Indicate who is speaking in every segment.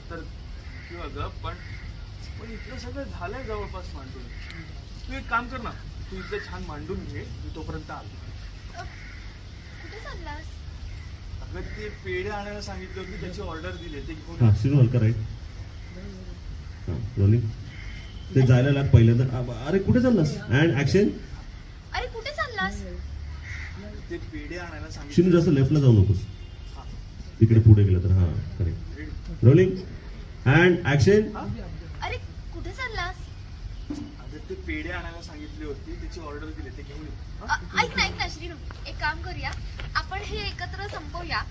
Speaker 1: तर किंवा ग पण इथलं सगळं झालंय जवळपास मांडून. तू एक काम कर ना, तू इथलं छान मांडून घे, मी तोपर्यंत आलो.
Speaker 2: कुठे चाललास?
Speaker 1: अगं ते पेढे आणायला सांगितलं होती, त्याची ऑर्डर दिली, ते घेऊन.
Speaker 3: हां श्रीनू हलका राईट. हां रोलिंग. ते जायला लाग पहिल्यांदा. अरे कुठे चाललास? And action.
Speaker 2: अरे कुठे चाललास?
Speaker 1: ते पेढे आणायला सांगितलं.
Speaker 3: श्रीनू जास्त लेफ्टला जाऊ नकोस, तिकडे पुढे गेलं तर. हां करेक्ट. Rolling and action.
Speaker 2: अरे कुठे चाललास?
Speaker 1: अगं ते पेढे आणायला सांगितली होती, त्याची ऑर्डर दिली, ते घेऊन ये.
Speaker 2: ऐक ना श्रीनू, एक काम करूया, आपण हे एकत्र संपवूया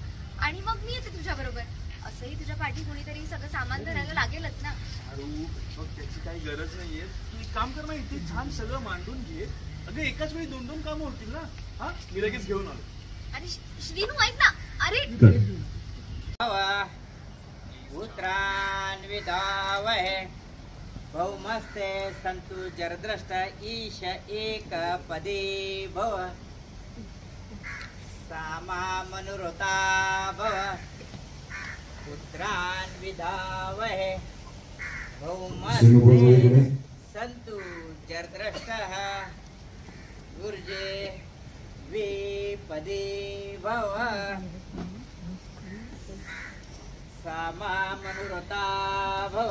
Speaker 2: आणि मग मी येते तुझ्या बरोबर. असंही तुझ्या पाठी कोणीतरी सगळं सामान धरायला लागेलच ना.
Speaker 1: अरे मग त्याची काही गरज नाहीये. तू एक काम कर ना, इथे छान सगळं मांडून घे. अगं एकाच वेळी 2-2 कामं होतील ना. हा मी लगेच घेऊन आलो.
Speaker 2: आणि श्रीनू ऐक ना. अरे
Speaker 4: पुत्रान्विधावहे भौमस्ते सन्तु जरद्रष्ट ईश एकपदे भव सामा मनुरता भव पुत्रान्विधावहे भौमस्ते सन्तु जरद्रष्टः ऊर्जे विपदे भव सामा मनुरता भव